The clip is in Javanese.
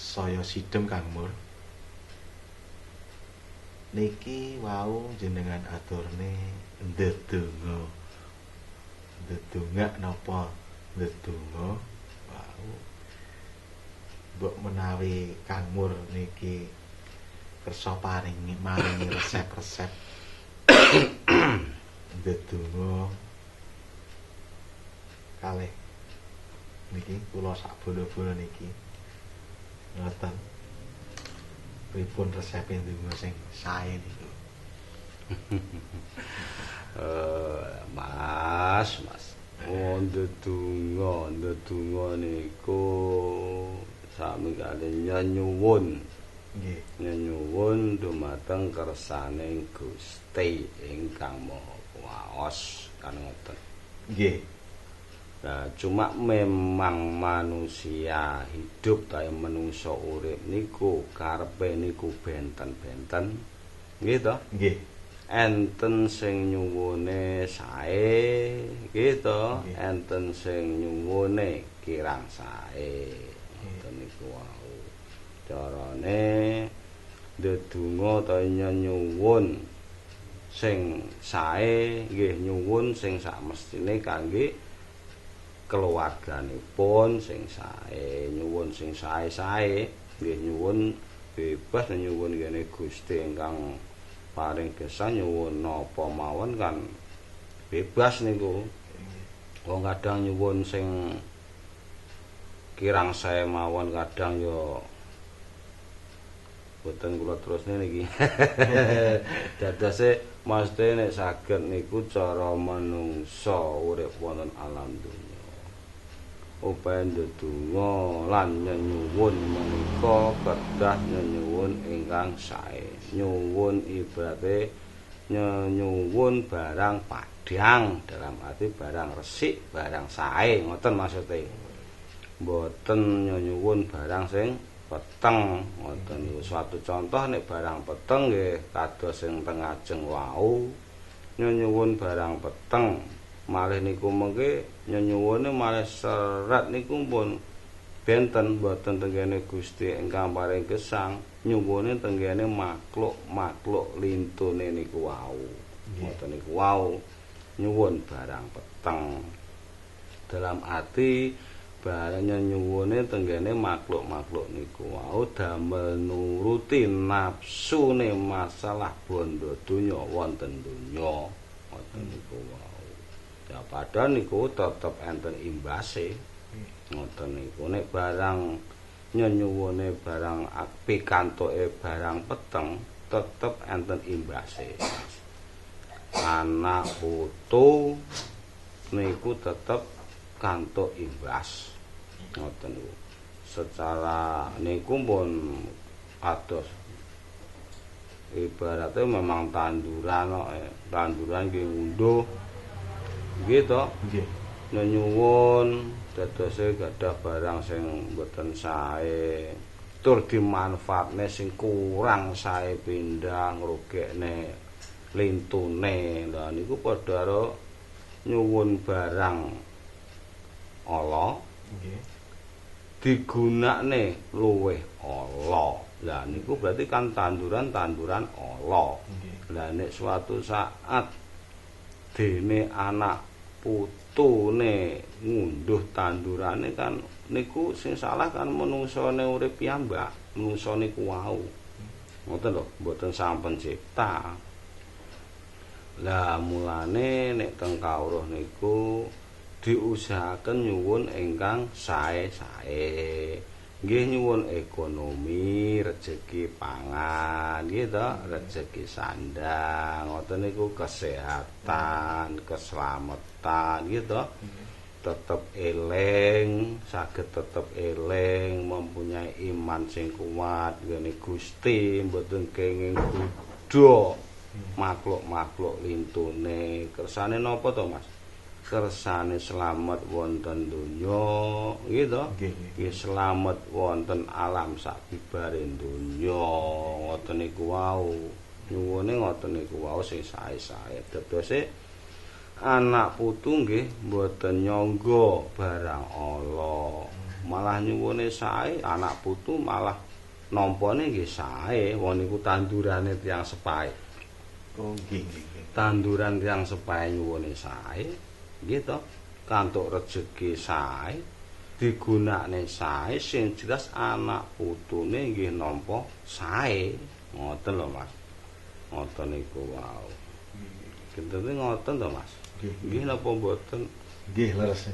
saya sidhem Kang Mur. Niki wau jenengan aturne ndedonga. Ndedonga napa ndedonga wau. Mbok menawi Kang Mur niki kersa maringi resep-resep ndedonga kalih niki kula sak bola-bola niki ngoten pripun resep ndedonga sing sae niku. Mas ndedonga niku sami kali nyuwun. Nggih. Nyuwun dumateng kersane Gusti ingkang Maha Kuwaos kan ngoten. Nggih. Nah, cuma memang manusia hidup kaya menungso urip niku karepe niku benten-benten. Nggih to? Nggih. Enten sing nyuwune sae, nggih to? Nggih. Enten sing nyuwune kirang sae. Ngoten niku wau. Carane ndedonga ta nyuwun sing sae, nggih nyuwun sing sakmestine kangge keluarganipun sing sae, nyuwun sing sae-sae, nggih nyuwun bebas nyuwun kene Gusti ingkang paring gesang nyuwun napa mawon kan bebas niku. Wong kadang nyuwun sing kirang sae mawon kadang yo boten kula terusne niki. Dadose mesti nek saged niku cara manungsa urip wonten alam donya. Upaya ndedonga lan nyuwun menika kedah nyuwun ingkang sae. Nyuwun ibarate nyuwun barang padhang dalam arti barang resik, barang sae ngoten maksude. Mboten nyuwun barang sing peteng ngoten niku. Suatu contoh nek barang peteng nggih kados sing teng ajeng wau nyuwun barang peteng malih niku mengke nyuwune malih serat niku pun benten boten tenggene Gusti ingkang paring gesang nyuwune tenggene makhluk lintune niku wau. Ngoten niku wau nyuwun barang peteng dalam arti barang nyuwune tenggene makhluk niku wau damel nuruti nafsune masalah bondo donya wonten donya ngoten niku wau. Ya padahal niku tetep enten imbase. Ngoten niku nek barang nyuwune barang pikantuke barang peteng tetep enten imbase. Anak putu niku tetep kantuk imbas. Ngoten niku. Secara niku pun ados ibaratnya memang tanduran nggih ngunduh nggih to. Nggih. Nyuwun dadose gadah barang sing boten sae tur dimanfaatne sing kurang sae pindah ngrugekne lintune. Lah niku padha karo nyuwun barang ala Nggih. digunakne luwih ala. Lah niku berarti kan tanduran-tanduran ala. Nggih. Lah nek suatu saat dene anak putune ngunduh tandurane kan niku sing salah kan menungsane urip piyambak, menungsa niku wau. Ngoten lho, mboten sampun cipta. Lah mulane nek teng kawruh niku diusahaken nyuwun ingkang sae-sae. Nggih nyuwun ekonomi, rejeki pangan, nggih to, rejeki sandang, ngoten niku kesehatan, keselamatan, nggih to. Tetep eling, saged tetep eling, mempunyai iman sing kuat ngene Gusti, mboten kenging budha makhluk-makhluk lintune. Kersane napa to, Mas? Kersane slamet wonten donya, nggih to? Nggih slamet wonten alam sakbibare donya. Ngoten niku wau. Nyuwune ngoten niku wau sing sae-sae. Dadose anak putu nggih mboten nyangga barang ala. malah nyuwune sae, anak putu malah nampane nggih sae, wong niku tandurane tiyang sepahe. Oh nggih nggih. Tanduran tiyang sepahe nyuwune sae, nggih to, kantuk rejeki sae, digunakne sae, sing jelas anak putune nggih nampa sae. Ngoten lho Mas. Ngoten niku wau. Kentene ngoten to Mas. Nggih napa mboten? Nggih leres.